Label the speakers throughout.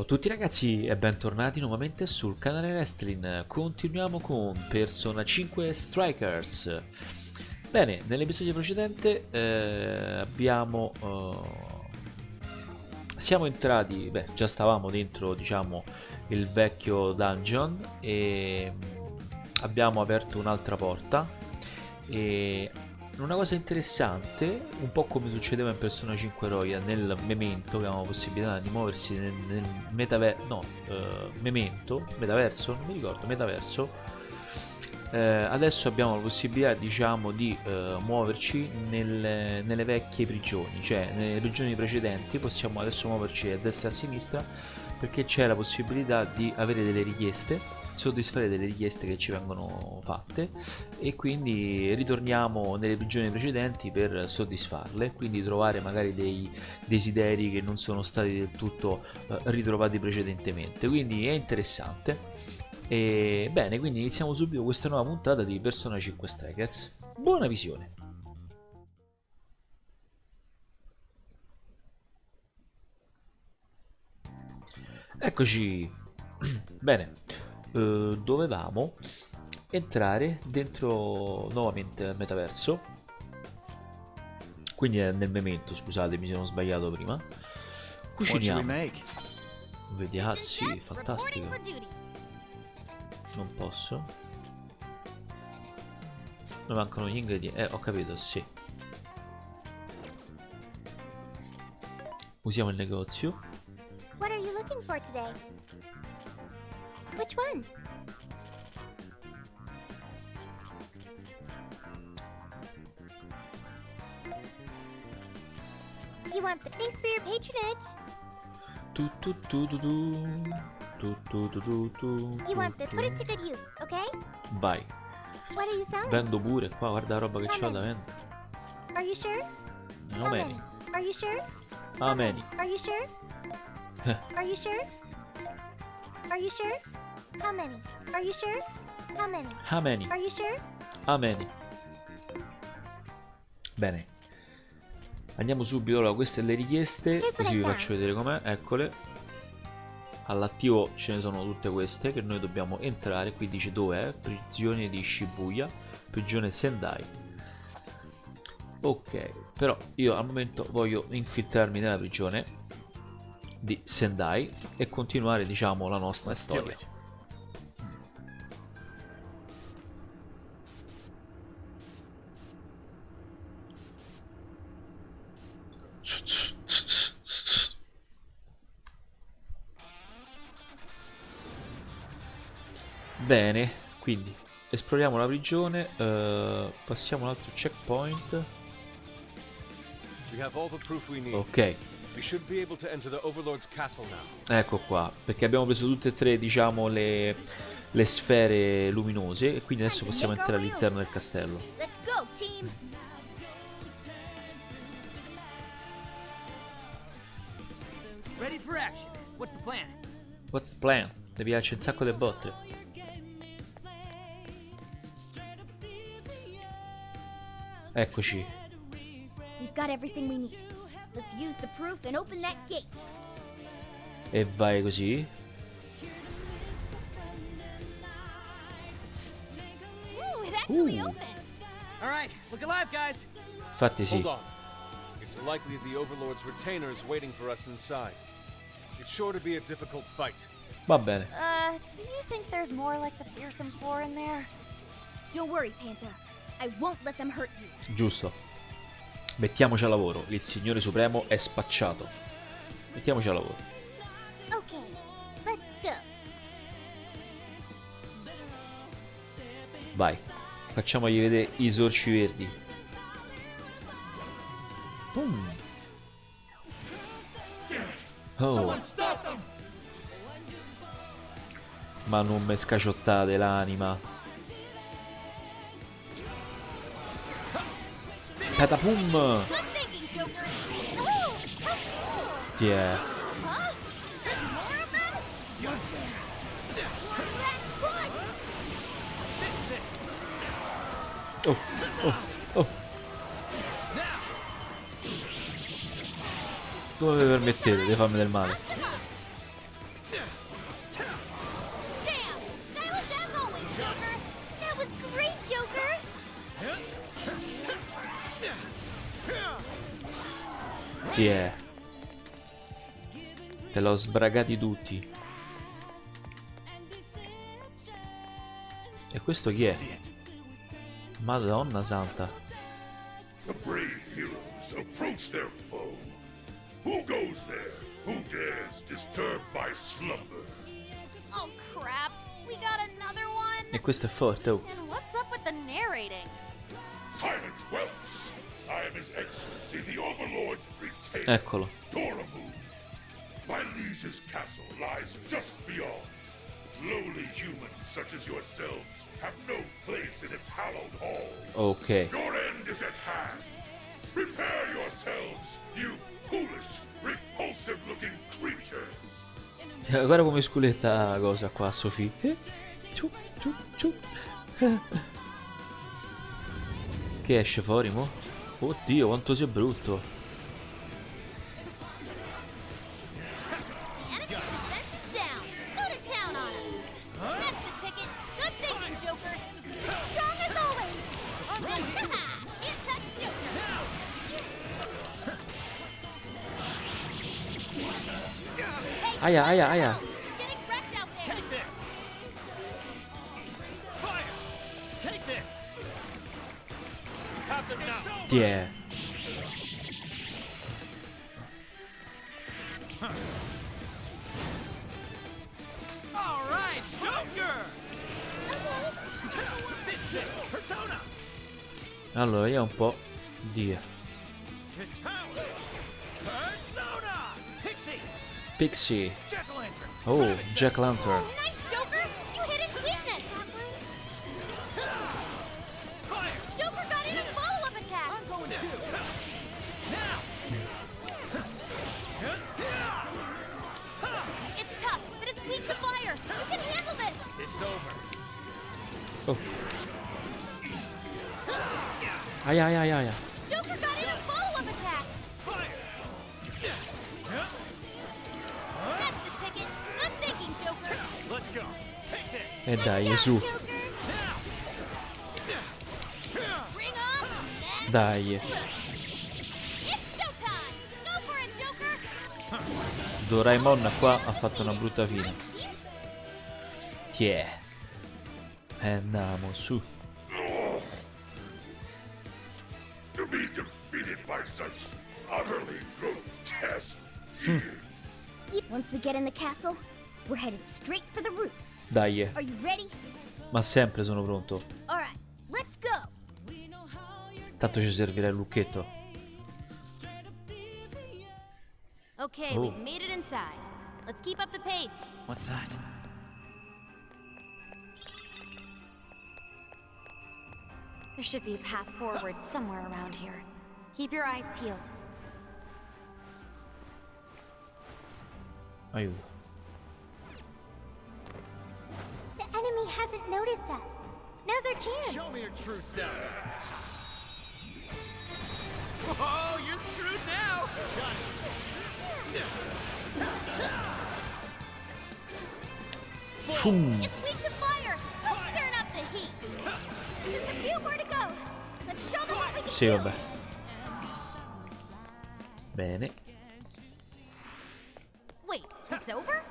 Speaker 1: tutti ragazzi e bentornati nuovamente sul canale Raistlin. Continuiamo con Persona 5 Strikers. Bene, nell'episodio precedente siamo entrati, già stavamo dentro, diciamo, il vecchio dungeon e abbiamo aperto un'altra porta e una cosa interessante, un po' come succedeva in Persona 5 Royal, nel Memento, che avevamo possibilità di muoversi nel metaverso, non mi ricordo, metaverso. Adesso abbiamo la possibilità, diciamo, di muoverci nelle vecchie prigioni, cioè nelle prigioni precedenti possiamo adesso muoverci a destra e a sinistra perché c'è la possibilità di avere delle richieste, soddisfare delle richieste che ci vengono fatte e quindi ritorniamo nelle prigioni precedenti per soddisfarle, quindi trovare magari dei desideri che non sono stati del tutto ritrovati precedentemente, quindi è interessante. E bene, quindi iniziamo subito questa nuova puntata di Persona 5 Strikers. Buona visione. Eccoci. Bene, dovevamo entrare dentro nuovamente nel metaverso, quindi è nel Memento, scusate, mi sono sbagliato prima. Cuciniamo. Vedi, ah sì, fantastico. Non posso. Mi mancano gli ingredienti. Ho capito, sì. Usiamo il negozio.
Speaker 2: What are you looking for today? Which one? You want the thanks for your patronage. You want the put it to good use, okay?
Speaker 1: Vai.
Speaker 2: What are you selling?
Speaker 1: Vendo pure qua, guarda la roba che c'ho da vendere.
Speaker 2: Are you sure?
Speaker 1: How many?
Speaker 2: Are you sure?
Speaker 1: How many?
Speaker 2: Are you sure? Are you sure? Are you sure? How many? Are you sure? How many?
Speaker 1: How many?
Speaker 2: Are you sure?
Speaker 1: How many? Bene. Andiamo subito, allora queste le richieste, così vi faccio vedere com'è, eccole. All'attivo ce ne sono tutte queste che noi dobbiamo entrare. Qui dice dov'è: prigione di Shibuya, prigione Sendai. Ok, però io al momento voglio infiltrarmi nella prigione di Sendai e continuare, diciamo, la nostra storia. Bene, quindi esploriamo la prigione, passiamo un altro checkpoint. Ok, ecco qua, perché abbiamo preso tutte e tre, diciamo, le sfere luminose e quindi adesso possiamo entrare all'interno del castello.
Speaker 2: Let's go, team.
Speaker 3: Ready for action. What's the plan?
Speaker 1: What's the plan? Devi darci un sacco di botte. Eccoci.
Speaker 2: We've got everything we need. Let's use the proof and open that gate.
Speaker 1: E vai così.
Speaker 2: Ooh, it actually opened.
Speaker 3: All right, look alive, guys.
Speaker 1: Infatti sì.
Speaker 4: Hold on. It's likely the Overlord's retainers waiting for us inside. It's sure to be a difficult fight.
Speaker 1: Va bene.
Speaker 2: Do you think there's more like the fearsome four in there? Don't worry, Panther. I won't let them hurt you.
Speaker 1: Giusto. Mettiamoci al lavoro. Il Signore Supremo è spacciato. Mettiamoci al lavoro.
Speaker 2: Okay, let's go.
Speaker 1: Vai. Facciamogli vedere i sorci verdi. Oh. Ma non me scacciottate l'anima. Patapum.
Speaker 2: Good thinking, Joker.
Speaker 1: Yeah.
Speaker 2: Huh? There's more of them? One last push.
Speaker 1: Oh, oh, oh. Come vi permettete di farmi del male? Chi è? Te l'ho sbragati tutti. E questo chi è? Madonna santa.
Speaker 5: The brave heroes approach their foe. Who goes there? Who dares disturb my slumber?
Speaker 2: Oh crap! We got another one.
Speaker 1: E questo è forte, oh.
Speaker 2: And what's up with the narrating?
Speaker 5: Silence, whelps! I am His Excellency, the Overlord's retainer,
Speaker 1: Eccolo.
Speaker 5: Doramu. My liege's castle lies just beyond. Lowly humans such as yourselves have no place in its hallowed halls.
Speaker 1: Ok.
Speaker 5: Your end is at hand. Prepare yourselves, you foolish, repulsive-looking creatures.
Speaker 1: Guarda come sculetta la cosa qua, Sofì. Ciu, ciu, ciu. Che esce fuori, mo? Oddio, quanto sei brutto.
Speaker 2: The enemy defense is down. Go to town on him. That's the ticket. Good thinking, Joker. Strong as always. It's that Joker. Hey,
Speaker 1: Aia, aia, aia.
Speaker 2: you're getting wrecked out there.
Speaker 3: Take this! Fire! Take this! Have them now!
Speaker 1: Ti è?
Speaker 3: All right, Joker! This is Persona!
Speaker 1: Allora, io un po' di
Speaker 3: His power! Persona! Pixie!
Speaker 1: Pixie.
Speaker 3: Jack-o'-lantern!
Speaker 1: Oh, Jack Lantern.
Speaker 2: Oh, nice, Joker. You hit his weakness.
Speaker 3: Fire!
Speaker 2: Joker got in a follow-up attack.
Speaker 3: I'm going too! Now!
Speaker 2: It's tough, but it's weak to fire. You can handle this.
Speaker 3: It's over.
Speaker 1: Oh. Aia, aia, aia, aia.
Speaker 2: Joker got in a follow-up attack.
Speaker 3: Fire!
Speaker 2: That's the ticket. Good thinking, Joker.
Speaker 3: Let's go! Take this!
Speaker 1: E dai, su.
Speaker 2: Bring on the
Speaker 1: Dai.
Speaker 2: It's showtime. Go for it, Joker.
Speaker 1: Doraemon qua ha fatto una brutta fine.
Speaker 2: Nice team.
Speaker 1: Chi è? Andiamo su.
Speaker 5: To be defeated by such utterly grotesque fear.
Speaker 2: Once we get in the castle, we're headed straight for the roof.
Speaker 1: Dai.
Speaker 2: Are you ready?
Speaker 1: Ma sempre sono pronto.
Speaker 2: All right, let's go.
Speaker 1: Tanto ci servirà il lucchetto.
Speaker 2: Okay,
Speaker 1: Oh.
Speaker 2: we've made it inside. Let's keep up the pace.
Speaker 3: What's that?
Speaker 2: There should be a path forward somewhere around here. Keep your eyes peeled.
Speaker 1: Aiuto.
Speaker 2: The enemy hasn't noticed us. Now's our chance.
Speaker 3: Show me your true self. Oh, you're screwed now. Got
Speaker 1: Shum.
Speaker 2: It's weak to fire. Let's turn up the heat. Just a few more to go. Let's show them what we can
Speaker 1: Sì,
Speaker 2: do.
Speaker 1: vabbè. Bene.
Speaker 2: Wait, it's over?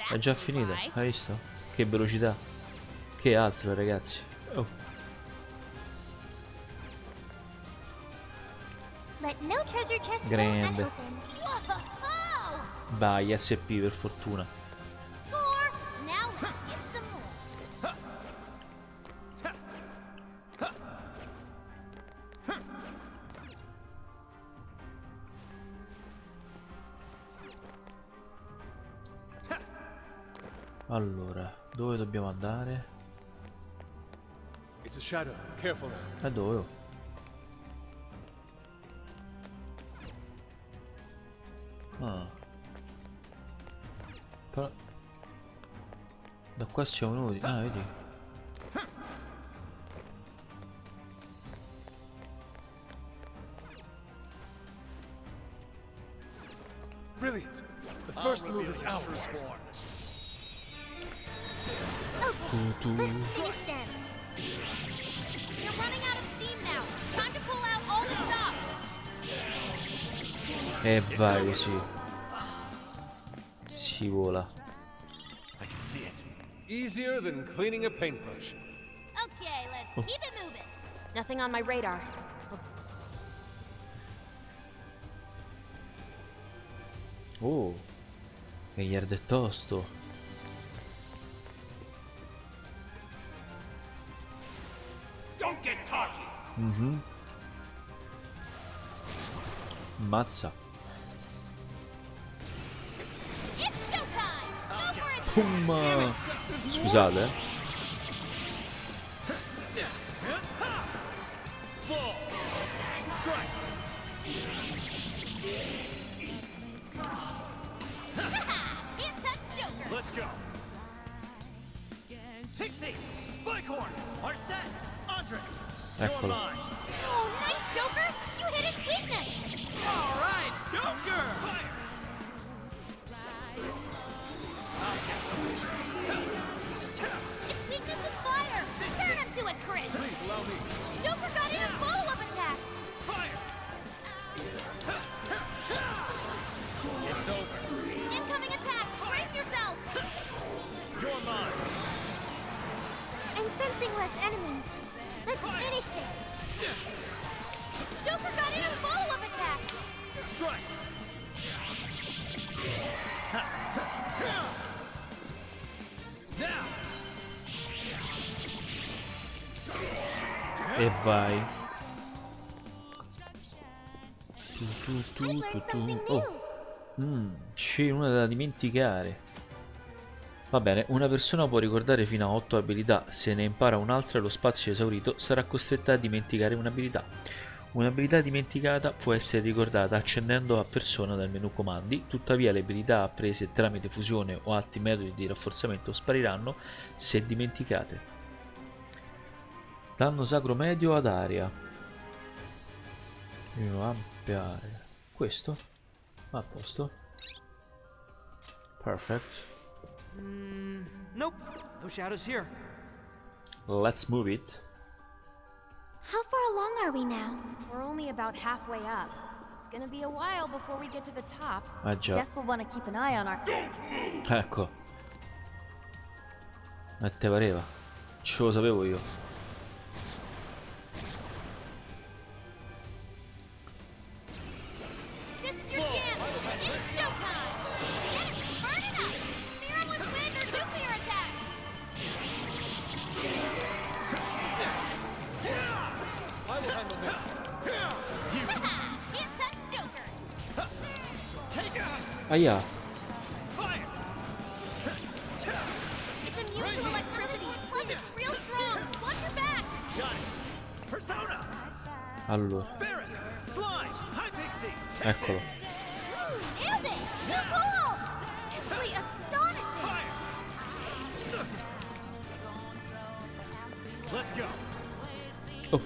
Speaker 1: È già finita. Hai visto? Che velocità. Che astro, ragazzi. Oh.
Speaker 2: Let no treasure chest go
Speaker 1: Grande.
Speaker 2: unopened. Whoa!
Speaker 1: Vai, SP per fortuna.
Speaker 2: Score! Now let's get some more.
Speaker 1: Allora, dove dobbiamo andare?
Speaker 4: It's a shadow. Careful now.
Speaker 1: Dove? Oh? Ah. Però... Da qua siamo venuti. Ah, vedi?
Speaker 4: Brilliant. The first move is ours.
Speaker 1: Tu.
Speaker 2: Finish them. You're running out of steam now. Time to pull out all the stops.
Speaker 1: E vai così. Si vola.
Speaker 6: I can see it.
Speaker 4: Easier than cleaning a paintbrush.
Speaker 2: Okay, let's keep it moving. Nothing on my radar.
Speaker 1: Oh, che ierde tosto.
Speaker 6: Don't get cocky.
Speaker 1: Mazza.
Speaker 2: It's showtime! Go for it!
Speaker 1: Pum. Scusate.
Speaker 6: Fall. Strike.
Speaker 2: It touched Joker!
Speaker 6: Let's go. Pixie, Bighorn, Arsene, Andres. You're
Speaker 1: Eccolo.
Speaker 6: mine.
Speaker 2: Oh, nice, Joker! You hit its weakness!
Speaker 3: All right, Joker!
Speaker 2: Its weakness is fire! Turn him to it, Chris!
Speaker 4: Please allow me.
Speaker 2: Joker got in a follow-up attack!
Speaker 6: Fire.
Speaker 3: It's over.
Speaker 2: Incoming attack! Brace yourself!
Speaker 6: You're mine.
Speaker 2: I'm sensing less enemies. Let's finish this! Joker got in a follow-up attack!
Speaker 6: Strike. Now.
Speaker 1: E vai. Oh. C'è una da dimenticare. Va bene, una persona può ricordare fino a 8 abilità. Se ne impara un'altra e lo spazio è esaurito, sarà costretta a dimenticare un'abilità. Un'abilità dimenticata può essere ricordata accendendo a persona dal menu comandi, tuttavia le abilità apprese tramite fusione o altri metodi di rafforzamento spariranno se dimenticate. Danno sacro medio ad aria. Ampia area. Questo? A posto. Perfect.
Speaker 3: Nope, no shadows here.
Speaker 1: Let's move it.
Speaker 2: How far along are we now? We're only about halfway up. It's gonna be a while before we get to the top.
Speaker 1: Ah già.
Speaker 2: Guess we'll want to keep an eye on our...
Speaker 1: Ecco. E te pareva? Ce lo sapevo io.
Speaker 2: This is your chance! It's showtime! The enemy, burn it up! Smear them with wind or nuclear attack!
Speaker 4: I will handle this.
Speaker 2: It touched Joker!
Speaker 6: Take out.
Speaker 1: Aia.
Speaker 6: Fire.
Speaker 2: It's immune to electricity, plus it's real strong! Watch your back!
Speaker 6: Got it. Persona.
Speaker 1: Allora,
Speaker 6: Barret. Slime. Hi, Pixie.
Speaker 1: eccolo.
Speaker 2: Nailed it! New goal! Simply astonishing!
Speaker 6: Fire. Let's go.
Speaker 1: Oh,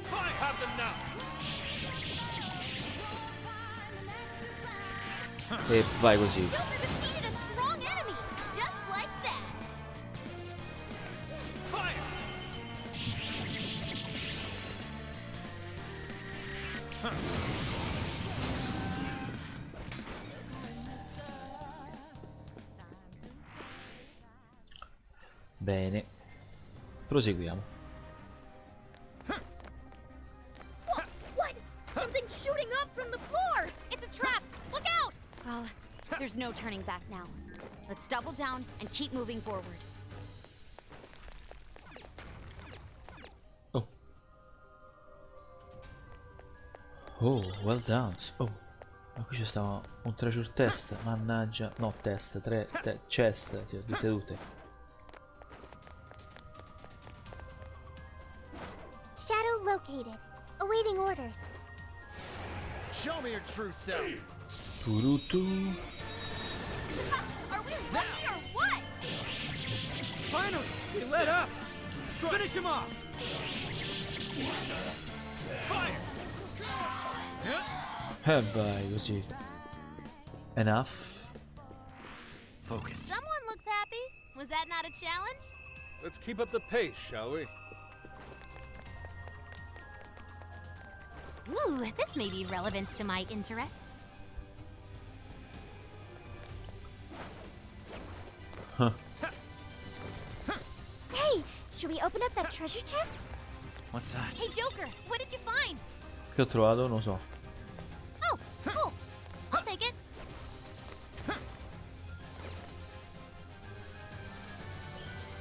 Speaker 6: Fire. Have them now.
Speaker 1: e vai così.
Speaker 2: Joker defeated a strong enemy, just like that!
Speaker 6: Fire.
Speaker 1: Bene. Proseguiamo.
Speaker 2: What? Something's shooting up from the floor! It's a trap! Look out! Well, there's no turning back now. Let's double down and keep moving forward.
Speaker 1: Oh. Oh, well done. Oh. Ma qui c'è stava un treasure test. Mannaggia. No, test. Chest. Sì, tutte.
Speaker 2: Shadow located. Awaiting orders.
Speaker 6: Show me your true self.
Speaker 1: Turutu.
Speaker 2: Are we lucky or what?
Speaker 3: Finally, we let up. Finish him off.
Speaker 6: Fire.
Speaker 1: E vai così. Enough.
Speaker 6: Focus.
Speaker 2: Someone looks happy. Was that not a challenge?
Speaker 4: Let's keep up the pace, shall we?
Speaker 2: Ooh, this may be relevant to my interests.
Speaker 1: Huh.
Speaker 2: Hey, should we open up that treasure chest?
Speaker 6: What's that?
Speaker 2: Hey, Joker, what did you find?
Speaker 1: Che ho trovato? Non lo so.
Speaker 2: Oh, cool. I'll take it.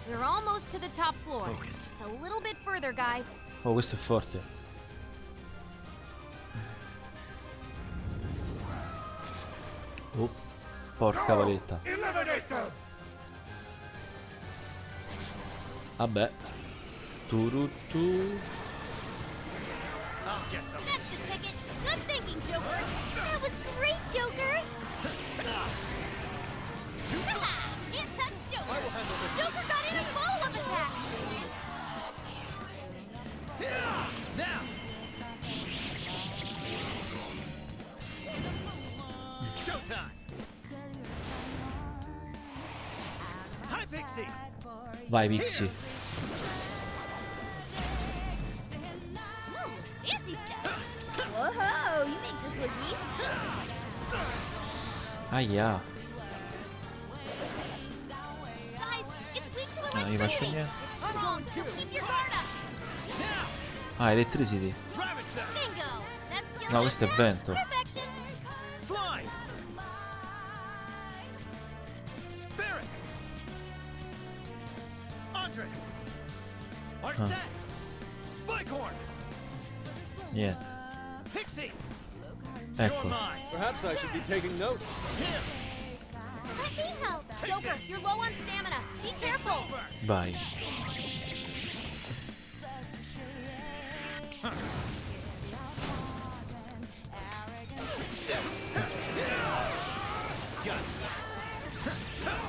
Speaker 2: We're almost to the top floor.
Speaker 6: Focus.
Speaker 2: Just a little bit further, guys.
Speaker 1: Oh, questo è forte. Oh, porca valetta.
Speaker 5: Eliminate them!
Speaker 1: Vabbè. Turutu.
Speaker 6: I'll get them.
Speaker 2: That's the ticket. Good thinking, Joker. That was great, Joker. Can't touch Joker. Joker got in a follow-up attack.
Speaker 6: Now! Showtime! Hi, Pixie!
Speaker 1: Vai, Pixie.
Speaker 2: Fancy stuff. Whoa, you make this look easy.
Speaker 1: Ahia.
Speaker 2: Guys, it's weak to
Speaker 1: Non gli faccio
Speaker 2: electricity.
Speaker 1: niente.
Speaker 2: It's strong, so keep your guard up.
Speaker 1: Ah, electricity.
Speaker 6: Ravage them!
Speaker 2: Bingo. That's skill.
Speaker 1: No, questo è vento.
Speaker 2: Perfection.
Speaker 6: Slime! Barrack! Andres! Arset! Bighorn!
Speaker 1: Niente.
Speaker 6: Pixie!
Speaker 1: Ecco.
Speaker 6: You're mine!
Speaker 4: Perhaps I should be taking notes.
Speaker 6: Him!
Speaker 2: Let me help. Joker, you're low on stamina. Be careful.
Speaker 1: Vai.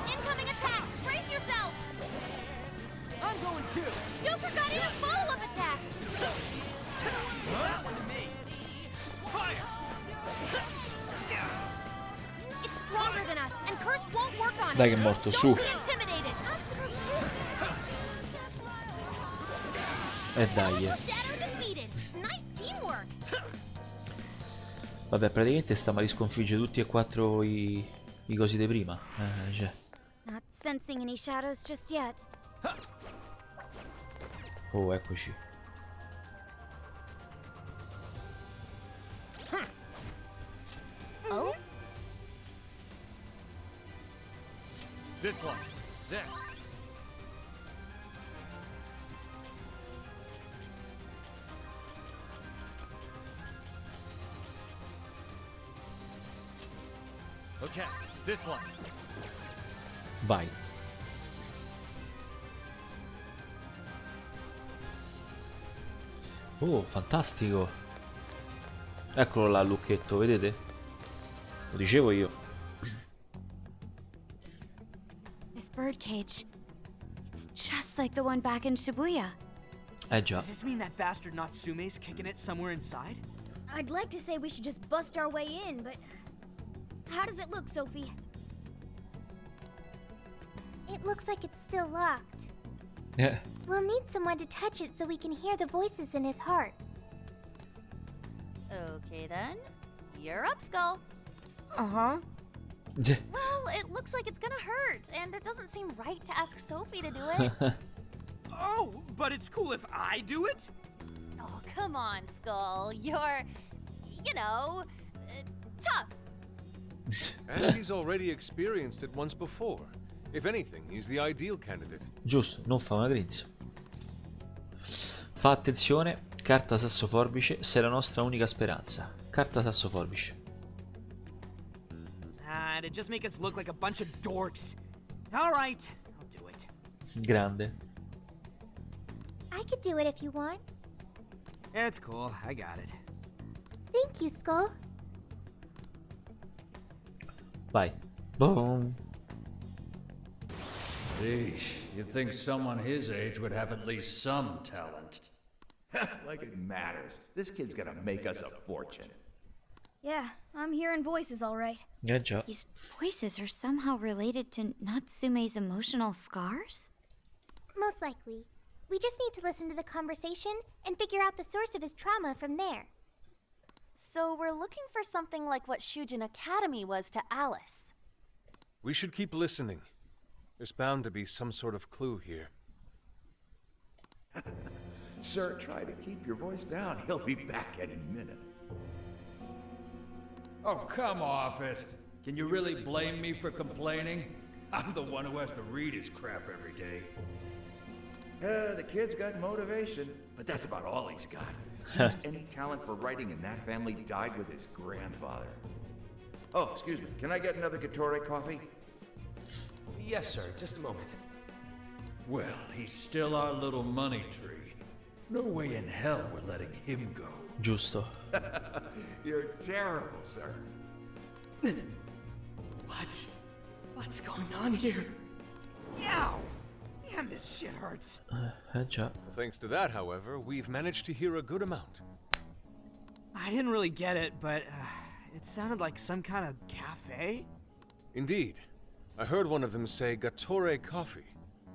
Speaker 2: Incoming attack. Brace yourself.
Speaker 3: I'm going too.
Speaker 2: Joker got in a follow-up attack.
Speaker 3: That one to me.
Speaker 6: Fire!
Speaker 2: It's stronger than us, and Curse won't work on it.
Speaker 1: Dai che è morto, su.
Speaker 2: Don't be intimidated.
Speaker 1: E dai.
Speaker 2: Shadow defeated. Nice teamwork.
Speaker 1: Vabbè, praticamente stiamo a risconfiggere tutti e quattro i cosi di prima. Cioè.
Speaker 2: Not sensing any shadows just yet.
Speaker 1: Oh, eccoci.
Speaker 2: Oh?
Speaker 6: This one. There. Okay, this one.
Speaker 1: Vai. Oh, fantastico. Eccolo là, Lucchetto, vedete? Lo dicevo io.
Speaker 2: This birdcage. It's just like the one back in Shibuya.
Speaker 1: Già.
Speaker 3: Does this mean that bastard Natsume's kicking it somewhere inside?
Speaker 7: I'd like to say we should just bust our way in, but how does it look, Sophie?
Speaker 8: It looks like it's still locked.
Speaker 1: Yeah.
Speaker 8: We'll need someone to touch it so we can hear the voices in his heart.
Speaker 2: Okay then. You're up, Skull.
Speaker 3: Uh-huh.
Speaker 2: Well, it looks like it's gonna hurt, and it doesn't seem right to ask Sophie to do it.
Speaker 3: Oh, but it's cool if I do it?
Speaker 2: Oh, come on, Skull. You're, you know, tough.
Speaker 4: And he's already experienced it once before. If anything, he's the ideal candidate.
Speaker 1: Giusto, non fa una grinzia. Fa attenzione, carta sasso forbice, sei la nostra unica speranza. Carta sasso forbice.
Speaker 3: Ah, to just make us look like a bunch of dorks. All right, I'll do it.
Speaker 1: Grande.
Speaker 8: I could do it if you want.
Speaker 3: It's cool, I got it.
Speaker 8: Thank you, Skull.
Speaker 1: Vai. Boom.
Speaker 9: Sheesh, you'd think someone his age would have at least some talent.
Speaker 10: Like it matters. This kid's gonna make us a fortune.
Speaker 7: Yeah, I'm hearing voices all right.
Speaker 1: Già.
Speaker 2: These voices are somehow related to Natsume's emotional scars?
Speaker 8: Most likely. We just need to listen to the conversation and figure out the source of his trauma from there.
Speaker 11: So we're looking for something like what Shujin Academy was to Alice.
Speaker 4: We should keep listening. There's bound to be some sort of clue here.
Speaker 10: Sir, try to keep your voice down. He'll be back any minute.
Speaker 9: Oh, come off it. Can you really blame me for complaining? I'm the one who has to read his crap every day.
Speaker 10: The kid's got motivation, but that's about all he's got. Seems any talent for writing in that family died with his grandfather. Oh, excuse me. Can I get another Gatorade coffee?
Speaker 3: Yes, sir. Just a moment.
Speaker 9: Well, he's still our little money tree. No way in hell we're letting him go.
Speaker 1: Giusto.
Speaker 10: You're terrible, sir.
Speaker 3: What's going on here? Ow! Damn, this shit hurts.
Speaker 1: Già.
Speaker 4: Thanks to that, however, we've managed to hear a good amount.
Speaker 3: I didn't really get it, but it sounded like some kind of cafe.
Speaker 4: Indeed. I heard one of them say Gatorade coffee.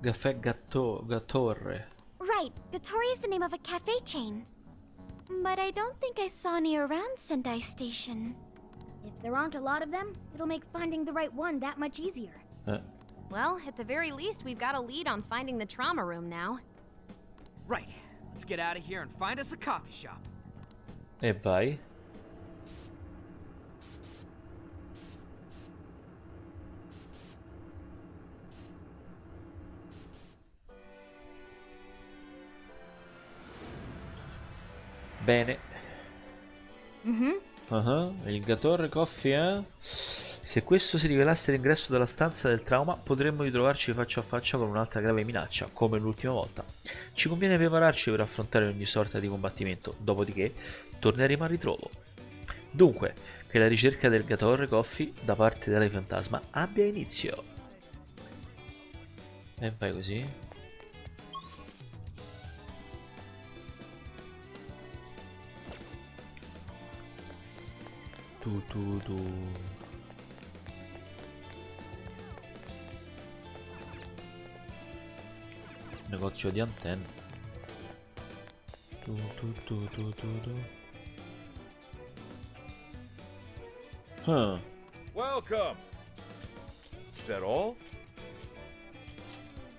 Speaker 1: Caffè Gattorre.
Speaker 8: Right, Gattori is the name of a cafe chain. But I don't think I saw any around Sendai Station.
Speaker 7: If there aren't a lot of them, it'll make finding the right one that much easier.
Speaker 2: Well, at the very least, we've got a lead on finding the trauma room now.
Speaker 3: Right. Let's get out of here and find us a coffee shop.
Speaker 1: E vai. Bene. Il Gatorre Coffee, eh? Se questo si rivelasse l'ingresso della stanza del trauma, potremmo ritrovarci faccia a faccia con un'altra grave minaccia, come l'ultima volta. Ci conviene prepararci per affrontare ogni sorta di combattimento, dopodiché torneremo al ritrovo. Dunque, che la ricerca del Gatorre Coffee da parte della fantasma abbia inizio. E vai così. Tu. Negozio di antenne. Tu.
Speaker 10: Welcome. Is that all?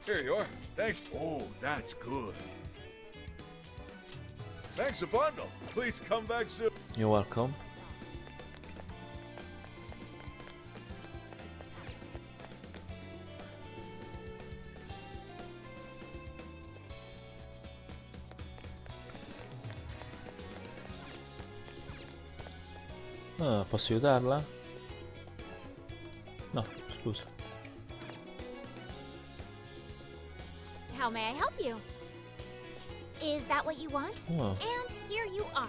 Speaker 10: Here you are. Thanks. Oh, that's good. Thanks a bundle. Please come back soon.
Speaker 1: You're welcome. Posso aiutarla? No, scusa.
Speaker 8: How may I help you? Is that what you want?
Speaker 1: Oh.
Speaker 8: And here you are.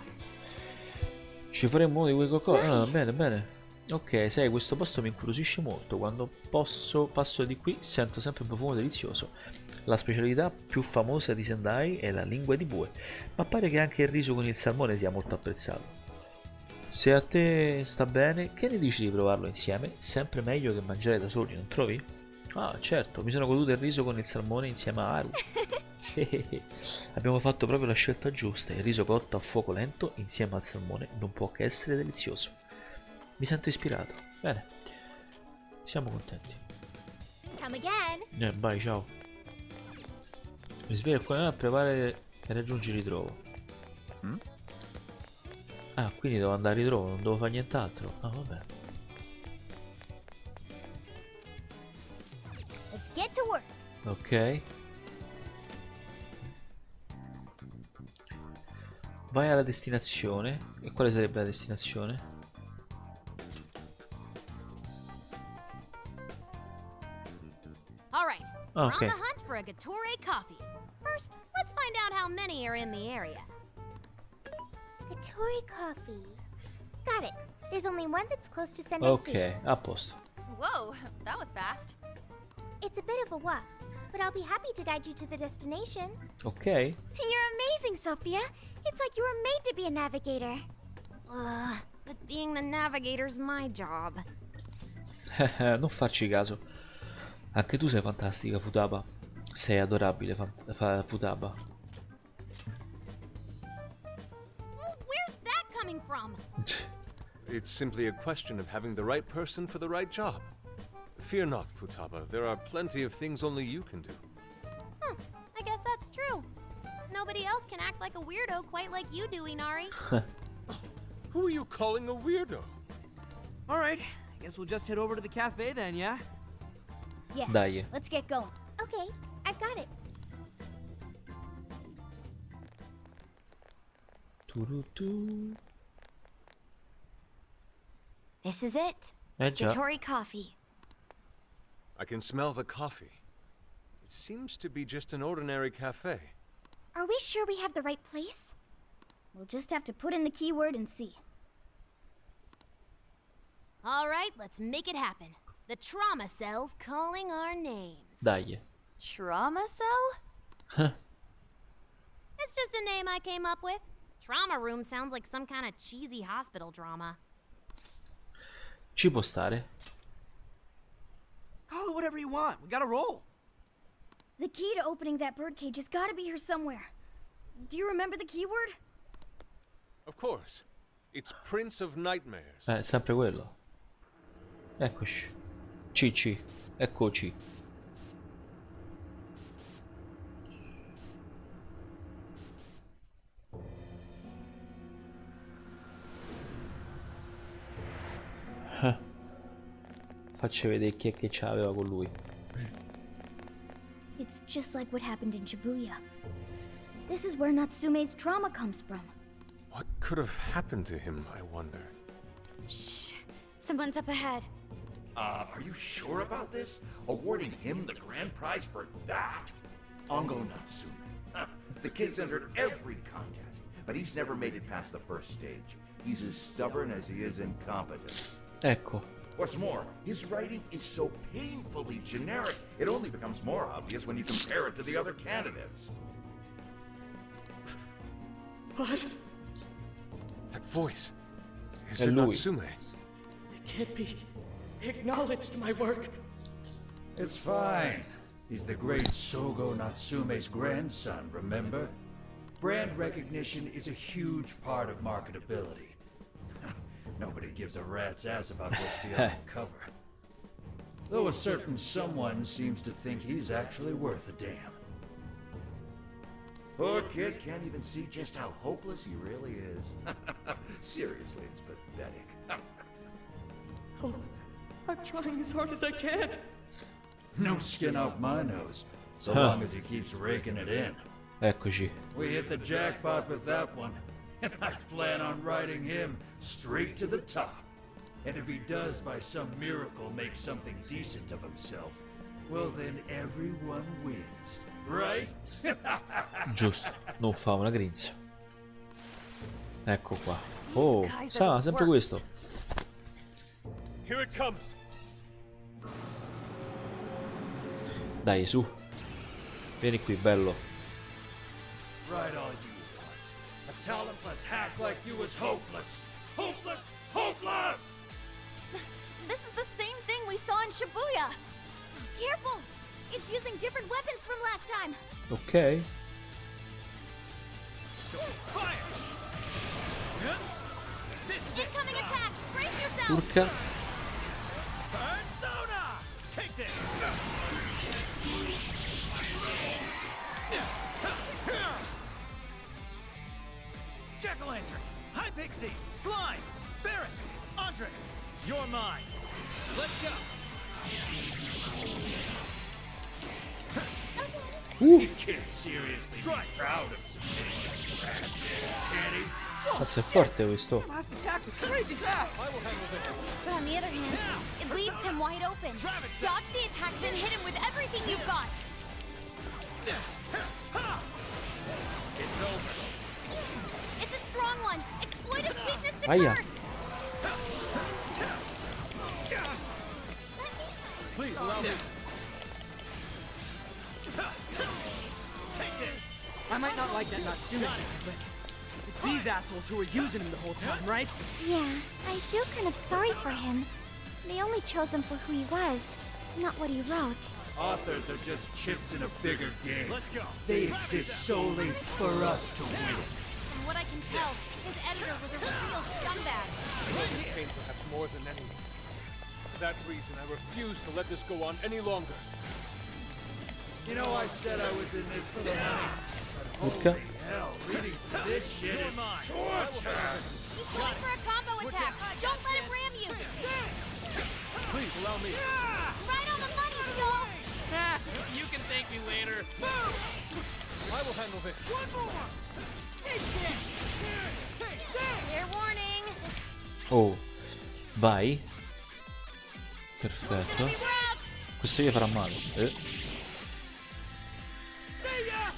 Speaker 1: Ci faremo uno di quei qualcosa. Ah, bene. Ok, sai, questo posto mi incuriosisce molto. Quando passo di qui sento sempre un profumo delizioso. La specialità più famosa di Sendai è la lingua di bue, ma pare che anche il riso con il salmone sia molto apprezzato. Se a te sta bene, che ne dici di provarlo insieme? Sempre meglio che mangiare da soli, non trovi? Ah, certo, mi sono goduto il riso con il salmone insieme a Haru. Abbiamo fatto proprio la scelta giusta. Il riso cotto a fuoco lento insieme al salmone non può che essere delizioso. Mi sento ispirato. Bene, siamo contenti.
Speaker 8: Come again.
Speaker 1: Vai, ciao. Mi sveglio qua a preparare e raggiungi il ritrovo. Ah, quindi devo andare a ritrovo, non devo fare nient'altro. Ah, vabbè.
Speaker 8: Let's get to work.
Speaker 1: Ok. Vai alla destinazione. E quale sarebbe la destinazione?
Speaker 2: All right, we're on
Speaker 1: Okay.
Speaker 2: the hunt for a Gatorade coffee. First, let's find out how many are in the area.
Speaker 8: Gatorade coffee. Got it. There's only one that's close to Sendai
Speaker 1: Ok,
Speaker 8: Station.
Speaker 1: a posto.
Speaker 11: Whoa, that was fast.
Speaker 8: It's a bit of a walk, but I'll be happy to guide you to the destination.
Speaker 1: Ok.
Speaker 8: You're amazing, Sophia. It's like you were made to be a navigator.
Speaker 2: But being the navigator's my job.
Speaker 1: Non farci caso. Anche tu sei fantastica, Futaba. Sei adorabile, Futaba.
Speaker 2: Where's that coming from?
Speaker 4: It's simply a question of having the right person for the right job. Fear not, Futaba. There are plenty of things only you can do.
Speaker 8: I guess that's true. Nobody else can act like a weirdo quite like you do, Inari.
Speaker 4: Who are you calling a weirdo?
Speaker 3: All right, I guess we'll just head over to the cafe then, yeah?
Speaker 7: Yeah.
Speaker 1: Dai.
Speaker 7: Let's get going.
Speaker 8: Okay, I've got it.
Speaker 1: Turutu.
Speaker 8: This is it.
Speaker 1: Già.
Speaker 8: Yatori coffee.
Speaker 4: I can smell the coffee. It seems to be just an ordinary cafe.
Speaker 8: Are we sure we have the right place?
Speaker 7: We'll just have to put in the keyword and see.
Speaker 2: All right, let's make it happen. The trauma cell's calling our names.
Speaker 1: Dai.
Speaker 11: Trauma cell?
Speaker 2: It's just a name I came up with. Trauma room sounds like some kind of cheesy hospital drama.
Speaker 1: Ci può stare.
Speaker 3: Call it whatever you want. We gotta roll.
Speaker 7: The key to opening that birdcage has got to be here somewhere. Do you remember the keyword?
Speaker 4: Of course. It's Prince of Nightmares.
Speaker 1: Sempre quello. Eccoci. CC. Eccoci. Faccio vedere chi è che ce l'aveva con lui.
Speaker 7: It's just like what happened in Shibuya. This is where Natsume's trauma comes from.
Speaker 4: What could have happened to him, I wonder?
Speaker 2: Shh. Someone's up ahead.
Speaker 10: Are you sure about this? Awarding him the grand prize for that? Ongo Natsume. The kid's entered every contest, but he's never made it past the first stage. He's as stubborn as he is incompetent.
Speaker 1: Ecco.
Speaker 10: What's more, his writing is so painfully generic, it only becomes more obvious when you compare it to the other candidates.
Speaker 3: What?
Speaker 4: That voice. Is
Speaker 1: È
Speaker 4: it
Speaker 1: lui.
Speaker 4: Natsume?
Speaker 3: It can't be. He acknowledged my work.
Speaker 9: It's fine. He's the great Sogo Natsume's grandson, remember? Brand recognition is a huge part of marketability. Nobody gives a rat's ass about what's beyond the cover. Though a certain someone seems to think he's actually worth a damn.
Speaker 10: Poor kid can't even see just how hopeless he really is. Seriously, it's pathetic.
Speaker 3: Oh, I'm trying as hard as I can.
Speaker 9: No skin off my nose, so long as he keeps raking it in.
Speaker 1: Eccoci.
Speaker 9: We hit the jackpot with that one, and I plan on riding him straight to the top. And if he does by some miracle make something decent of himself, well then everyone wins, right?
Speaker 1: Giusto. Non fa una grinza. Ecco qua. Oh, sa, sempre questo.
Speaker 4: Here it comes.
Speaker 1: Dai, su. Vieni qui, bello.
Speaker 9: Right all you want. A talentless hack like you is hopeless. Hopeless! Hopeless!
Speaker 11: This is the same thing we saw in Shibuya.
Speaker 7: Careful! It's using different weapons from last time.
Speaker 1: Ok.
Speaker 6: Fire! This is it.
Speaker 2: Incoming attack! Brace yourself!
Speaker 1: Urca.
Speaker 6: Persona! Take this! Jack-o'-lantern! Hi, Pixie! Slime! Barret! Andres! You're mine! Let's go!
Speaker 9: You can't seriously be proud of submitting this trash, can he?
Speaker 1: Cazzo, è forte questo.
Speaker 3: Last attack was crazy fast.
Speaker 2: But on the other hand, it leaves him wide open. Dodge the attack, then hit him with everything you've got.
Speaker 9: It's over.
Speaker 2: It's a strong one. Exploit its weakness to
Speaker 1: Aia.
Speaker 2: first.
Speaker 4: Please allow me.
Speaker 6: Take this!
Speaker 3: I might not like that Natsume guy, but it's these assholes who were using him the whole time, right?
Speaker 8: Yeah, I feel kind of sorry for him. They only chose him for who he was, not what he wrote.
Speaker 9: Authors are just chips in a bigger game.
Speaker 6: Let's go!
Speaker 9: They exist solely for us to win.
Speaker 2: From what I can tell, his editor was a real scumbag.
Speaker 4: This pain perhaps more than anyone. For that reason, I refuse to let this go on any longer.
Speaker 9: You know, I said I was in this for the money. But
Speaker 1: Okay.
Speaker 9: holy hell, reading this shit is torture.
Speaker 2: He's going for a combo attack. Don't let him ram you.
Speaker 4: Please allow me.
Speaker 2: Right on the money, Skull.
Speaker 6: You can thank me later.
Speaker 4: I will handle this.
Speaker 6: One more. Take this. Take this.
Speaker 2: Fair warning.
Speaker 1: Oh, vai.
Speaker 2: It's
Speaker 1: Perfetto.
Speaker 2: gonna be rough.
Speaker 1: Questo gli farà male.
Speaker 6: See ya.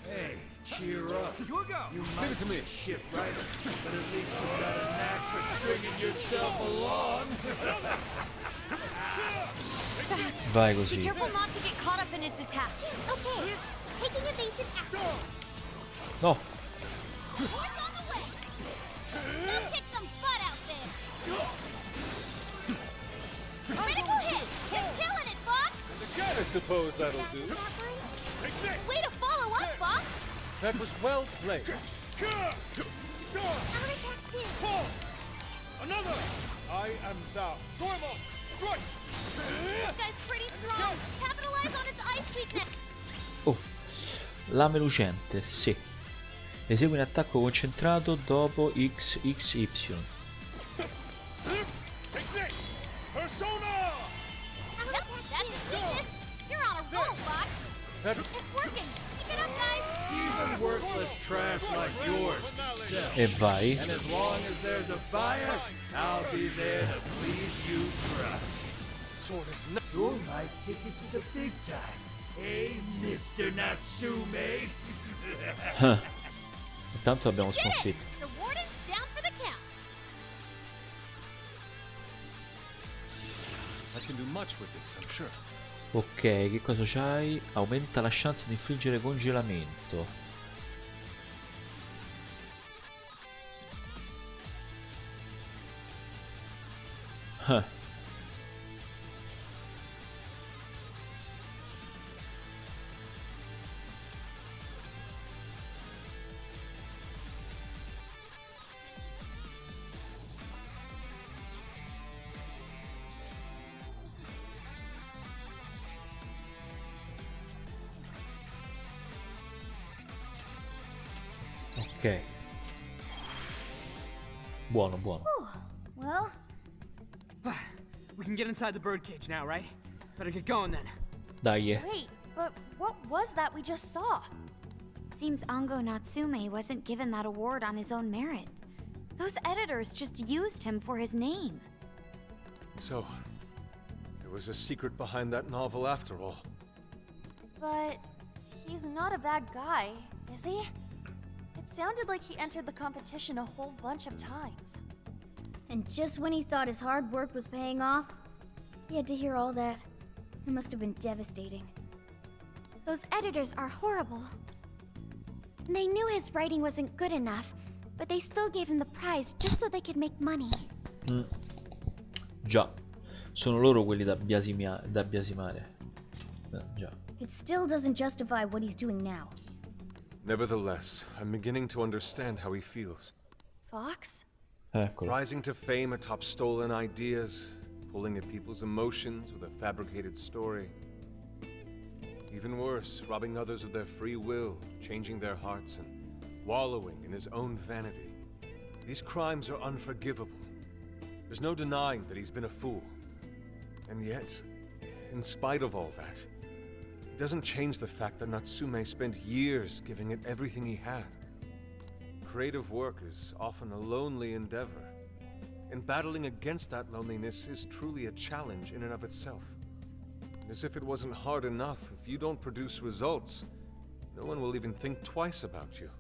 Speaker 9: Hey, cheer up.
Speaker 6: Your go.
Speaker 9: You might be a shipwrighter, but at least you've got a knack for stringing yourself along.
Speaker 1: Vai
Speaker 2: Be
Speaker 1: così.
Speaker 2: careful not to get caught up in its attacks.
Speaker 7: Okay, taking evasive action.
Speaker 1: No.
Speaker 2: Horse on the way. Go kick some butt out there. Critical hit. You're killing it, Fox.
Speaker 4: I suppose that'll do.
Speaker 2: Way to follow up, Fox.
Speaker 4: That was well played.
Speaker 7: I'm gonna attack too.
Speaker 4: Another! I am thou. Dormo! Strike!
Speaker 2: This guy's pretty strong. Capitalize on its ice weakness.
Speaker 1: Oh. Lame lucente, sì. Esegui un attacco concentrato dopo XXY.
Speaker 4: Persona!
Speaker 2: Yep, that's its weakness. You're on a roll, Fox. It's working. Keep it up, guys.
Speaker 9: Even worthless trash like yours can sell.
Speaker 1: E vai.
Speaker 9: And as long as there's a buyer, I'll be there to please you cry.
Speaker 4: Sword is not.
Speaker 9: You're my ticket to the big time. Hey, Mr. Natsume.
Speaker 1: Intanto abbiamo
Speaker 2: Did it!
Speaker 1: sconfitto.
Speaker 2: The warden's down for the count.
Speaker 4: I can do much with this, I'm sure.
Speaker 1: Ok, che cosa c'hai? Aumenta la chance di infliggere congelamento. Ah. Ok. Buono, buono.
Speaker 7: Well,
Speaker 6: We can get inside the birdcage now, right? Better get going then.
Speaker 1: Dai.
Speaker 11: Wait, but what was that we just saw?
Speaker 2: Seems Ango Natsume wasn't given that award on his own merit. Those editors just used him for his name.
Speaker 4: So, there was a secret behind that novel after all.
Speaker 11: But he's not a bad guy, is he? It sounded like he entered the competition a whole bunch of times.
Speaker 7: and just when he thought his hard work was paying off, he had to hear all that. It must have been devastating.
Speaker 8: Those editors are horrible. They knew his writing wasn't good enough, but they still gave him the prize just so they could make money.
Speaker 1: Già, sono loro quelli da biasimare. Già.
Speaker 7: It still doesn't justify what he's doing now.
Speaker 4: Nevertheless, I'm beginning to understand how he feels.
Speaker 11: Fox?
Speaker 1: Eccolo.
Speaker 4: Rising to fame atop stolen ideas, pulling at people's emotions with a fabricated story. Even worse, robbing others of their free will, changing their hearts, and wallowing in his own vanity. These crimes are unforgivable. There's no denying that he's been a fool. And yet, in spite of all that, it doesn't change the fact that Natsume spent years giving it everything he had. Creative work is often a lonely endeavor, and battling against that loneliness is truly a challenge in and of itself. As if it wasn't hard enough, if you don't produce results, no one will even think twice about you.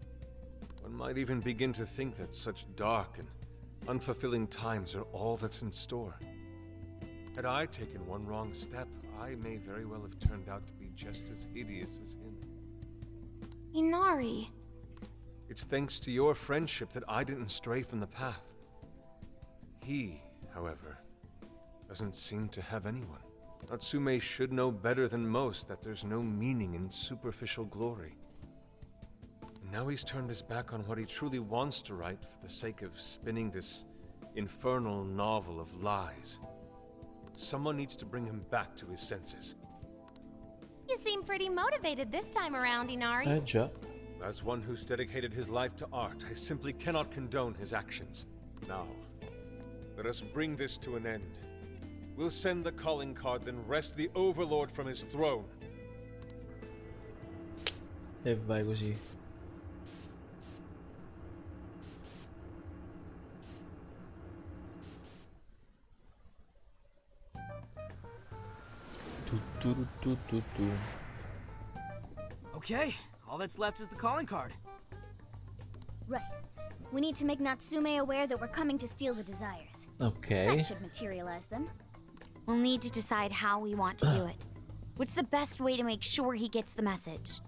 Speaker 4: One might even begin to think that such dark and unfulfilling times are all that's in store. Had I taken one wrong step, I may very well have turned out to be just as hideous as him.
Speaker 8: Inari.
Speaker 4: It's thanks to your friendship that I didn't stray from the path. He, however, doesn't seem to have anyone. Natsume should know better than most that there's no meaning in superficial glory. now he's turned his back on what he truly wants to write for the sake of spinning this infernal novel of lies. Someone needs to bring him back to his senses.
Speaker 2: You seem pretty motivated this time around, Inari.
Speaker 1: Già.
Speaker 4: As one who's dedicated his life to art, I simply cannot condone his actions. Now, let us bring this to an end. We'll send the calling card, then wrest the Overlord from his throne.
Speaker 1: E vai così.
Speaker 3: Okay, all that's left is the calling card.
Speaker 7: Right. We need to make Natsume aware that we're coming to steal the desires.
Speaker 1: Ok.
Speaker 7: That should materialize them.
Speaker 2: We'll need to decide how we want to do it. What's the best way to make sure he gets the message?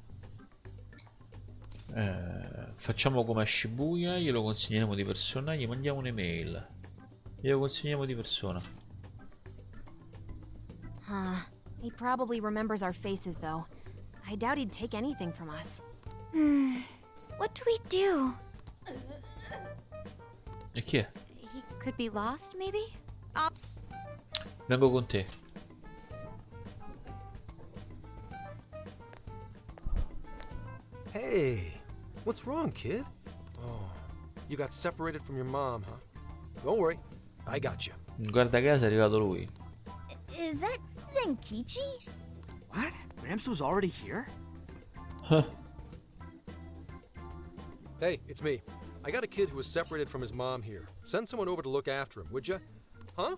Speaker 1: Facciamo come a Shibuya, glielo consegneremo di persona, gli mandiamo un'email. Glielo consegniamo di persona.
Speaker 12: He probably remembers our faces, though. I doubt he'd take anything from us.
Speaker 8: What do we do?
Speaker 1: E chi è?
Speaker 2: He could be lost, maybe?
Speaker 1: Vengo con te.
Speaker 13: Hey, what's wrong, kid? Oh, you got separated from your mom, huh? Don't worry, I got you.
Speaker 1: Guarda caso è arrivato lui.
Speaker 7: Is that Zenkichi?
Speaker 3: What? Gramps was already here?
Speaker 13: Hey, it's me. I got a kid who was separated from his mom here. Send someone over to look after him, would you? Huh?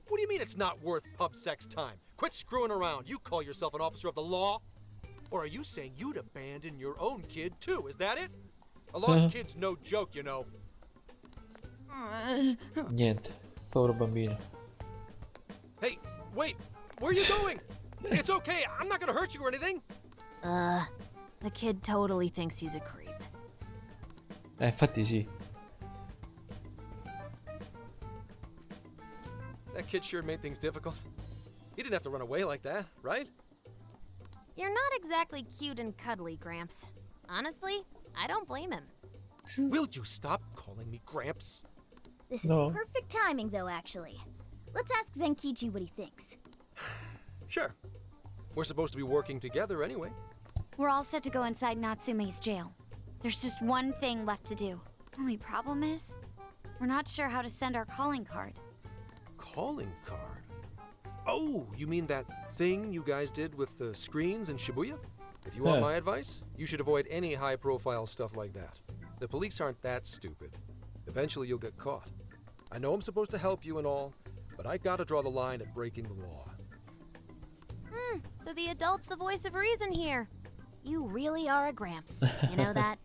Speaker 13: What do you mean it's not worth pub sex time? Quit screwing around. You call yourself an officer of the law? Or are you saying you'd abandon your own kid too? Is that it? A lost kid's no joke, you know.
Speaker 1: Niente, povero bambino.
Speaker 13: Hey, wait! Where are you going? It's okay, I'm not gonna hurt you or anything.
Speaker 12: The kid totally thinks he's a creep.
Speaker 1: Infatti sì.
Speaker 13: That kid sure made things difficult. He didn't have to run away like that, right?
Speaker 12: You're not exactly cute and cuddly, Gramps. Honestly, I don't blame him.
Speaker 13: Will you stop calling me Gramps?
Speaker 7: This is perfect timing, though, actually. Let's ask Zenkichi what he thinks.
Speaker 13: Sure. We're supposed to be working together anyway.
Speaker 2: We're all set to go inside Natsume's jail. There's just one thing left to do. Only problem is, we're not sure how to send our calling card.
Speaker 13: Calling card? Oh, you mean that thing you guys did with the screens in Shibuya? If you want my advice, you should avoid any high-profile stuff like that. The police aren't that stupid. Eventually you'll get caught. I know I'm supposed to help you and all, but I gotta draw the line at breaking the law.
Speaker 12: So the adult's the voice of reason here. You really are a Gramps. You know that?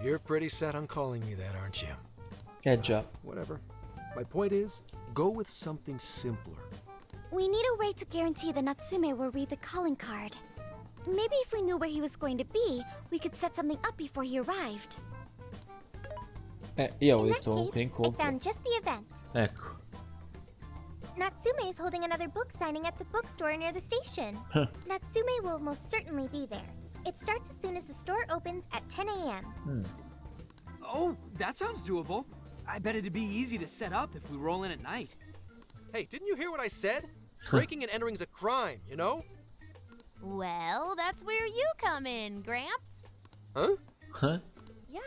Speaker 13: You're pretty set on calling me that, aren't you?
Speaker 1: Già.
Speaker 13: Whatever. My point is, go with something simpler.
Speaker 8: We need a way to guarantee that Natsume will read the calling card. Maybe if we knew where he was going to be, we could set something up before he arrived.
Speaker 1: Io avevo
Speaker 8: In
Speaker 1: detto
Speaker 8: that
Speaker 1: che
Speaker 8: case, I
Speaker 1: incontro.
Speaker 8: found just the event.
Speaker 1: Ecco.
Speaker 8: Natsume is holding another book signing at the bookstore near the station. Natsume will most certainly be there. It starts as soon as the store opens at 10 a.m.
Speaker 3: Oh, that sounds doable. I bet it'd be easy to set up if we roll in at night.
Speaker 13: Hey, didn't you hear what I said? Breaking and entering's a crime, you know?
Speaker 12: Well, that's where you come in, Gramps.
Speaker 13: Huh?
Speaker 1: Huh?
Speaker 11: Yeah,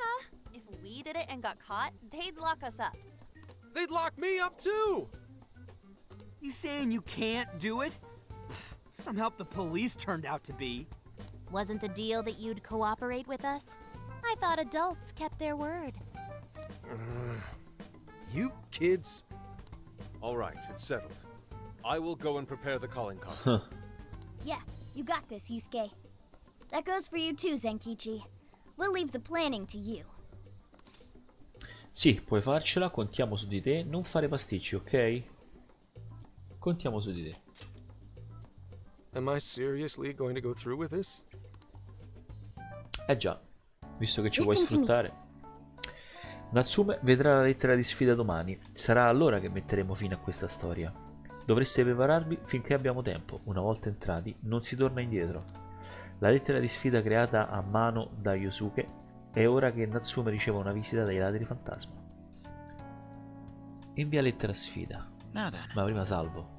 Speaker 11: if we did it and got caught, they'd lock us up.
Speaker 13: They'd lock me up too!
Speaker 3: You saying you can't do it? Pfft, some help the police turned out to be.
Speaker 12: Wasn't the deal that you'd cooperate with us? I thought adults kept their word.
Speaker 13: You kids.
Speaker 4: All right, it's settled. I will go and prepare the calling card.
Speaker 7: Yeah, you got this, Yusuke. That goes for you too, Zenkichi. We'll leave the planning to you.
Speaker 1: Sì, puoi farcela, contiamo su di te, non fare pasticci, ok? Contiamo su di te.
Speaker 13: Am I seriously going to go through with this?
Speaker 1: Già, visto che ci vuoi sfruttare. Natsume vedrà la lettera di sfida domani. Sarà allora che metteremo fine a questa storia. Dovreste prepararvi finché abbiamo tempo. Una volta entrati, non si torna indietro. La lettera di sfida creata a mano da Yosuke è ora che Natsume riceva una visita dai ladri fantasma. Invia lettera sfida. Ma prima salvo.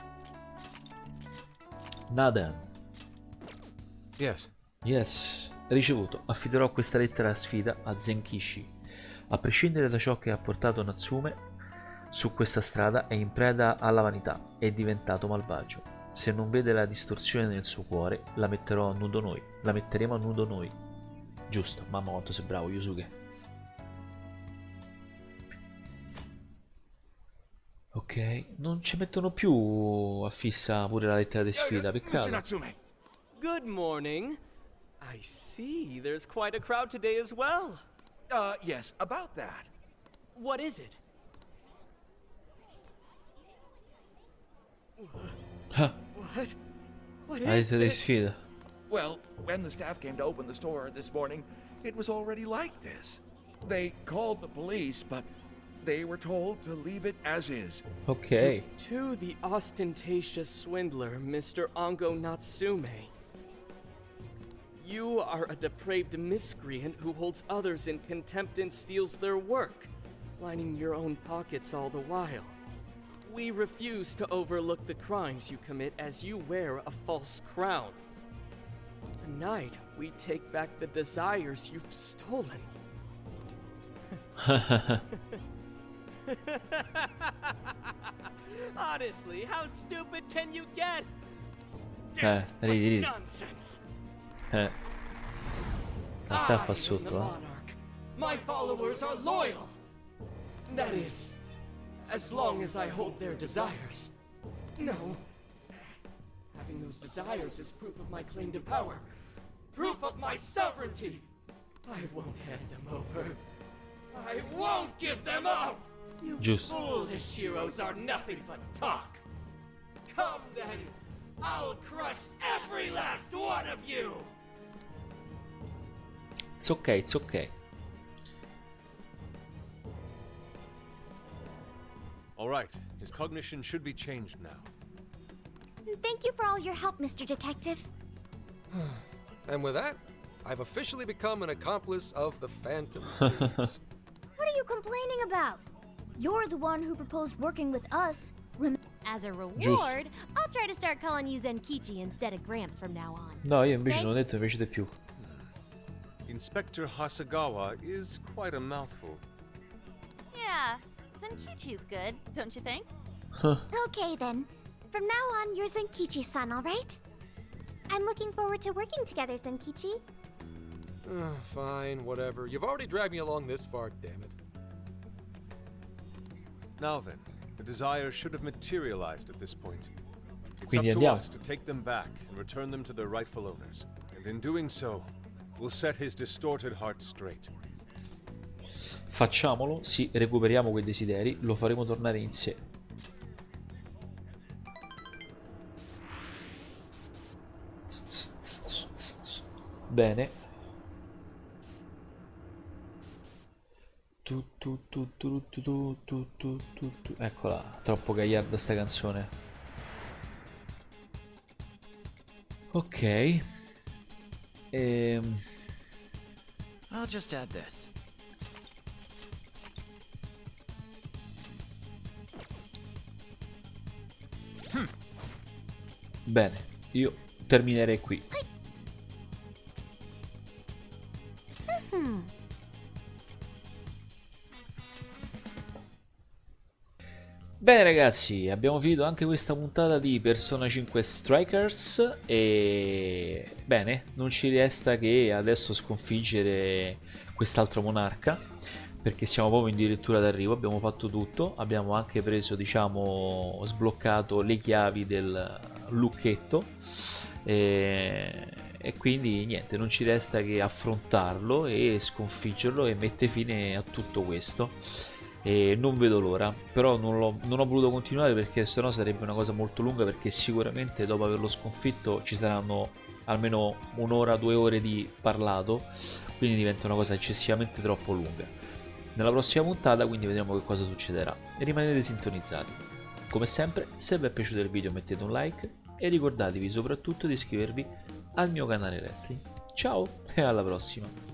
Speaker 1: Nathan. Yes. Ricevuto. Affiderò questa lettera sfida a Zenkishi. A prescindere da ciò che ha portato Natsume su questa strada, è in preda alla vanità, è diventato malvagio. Se non vede la distorsione nel suo cuore, la metteremo a nudo noi. Giusto, mamma quanto sei bravo, Yosuke. Ok, non ci mettono più a fissa pure la lettera di sfida, peccato.
Speaker 6: Good morning. I see there's quite a crowd today as well.
Speaker 10: Yes, about that.
Speaker 6: What is it? What
Speaker 1: La
Speaker 6: is
Speaker 1: lettera di
Speaker 6: this?
Speaker 1: sfida.
Speaker 10: Well, when the staff came to open the store this morning, it was already like this. They called the police, but they were told to leave it as is.
Speaker 1: Ok.
Speaker 6: To the ostentatious swindler, Mr. Ongo Natsume. You are a depraved miscreant who holds others in contempt and steals their work, lining your own pockets all the while. We refuse to overlook the crimes you commit as you wear a false crown. Tonight, we take back the desires you've stolen. Honestly, how stupid can you get?
Speaker 1: Ridi.
Speaker 6: Nonsense.
Speaker 1: La staffa sotto,
Speaker 6: My followers are loyal. That is, as long as I hold their desires. No. Having those desires is proof of my claim to power. Proof of my sovereignty. I won't hand them over. I won't give them up. You foolish heroes are nothing but talk. Come then. I'll crush every last one of you.
Speaker 1: It's okay.
Speaker 4: All right, his cognition should be changed now.
Speaker 8: Thank you for all your help, Mr. Detective.
Speaker 13: And with that, I've officially become an accomplice of the Phantom Thieves.
Speaker 7: What are you complaining about? You're the one who proposed working with us.
Speaker 12: As a reward, I'll try to start calling you Zenkichi instead of Gramps from now on.
Speaker 1: No, io invece non ho detto invece di più.
Speaker 4: Inspector Hasagawa is quite a mouthful.
Speaker 11: Yeah, Zenkichi's good, don't you think?
Speaker 8: Okay then. From now on, you're Zenkichi-san, all right? I'm looking forward to working together, Zenkichi.
Speaker 13: Fine, whatever. You've already dragged me along this far, damn it.
Speaker 4: Now then, the desire should have materialized at this point. It's
Speaker 1: Quindi
Speaker 4: up to
Speaker 1: andiamo.
Speaker 4: us to take them back and return them to their rightful owners. And in doing so, we'll set his distorted heart straight.
Speaker 1: Facciamolo, sì, recuperiamo quei desideri, lo faremo tornare in sé. Bene. Eccola, troppo gagliarda sta canzone. Ok.
Speaker 6: I'll just add this.
Speaker 1: Bene, io terminerei qui. Bene ragazzi, abbiamo finito anche questa puntata di Persona 5 Strikers e bene, non ci resta che adesso sconfiggere quest'altro monarca, perché siamo proprio addirittura d'arrivo, abbiamo fatto tutto, abbiamo anche preso, diciamo, sbloccato le chiavi del lucchetto e quindi niente, non ci resta che affrontarlo e sconfiggerlo e mettere fine a tutto questo. E non vedo l'ora, però non ho voluto continuare perché sennò sarebbe una cosa molto lunga, perché sicuramente dopo averlo sconfitto ci saranno almeno un'ora, 2 ore di parlato, quindi diventa una cosa eccessivamente troppo lunga. Nella prossima puntata quindi vedremo che cosa succederà e rimanete sintonizzati. Come sempre, se vi è piaciuto il video mettete un like e ricordatevi soprattutto di iscrivervi al mio canale Raistlin. Ciao e alla prossima!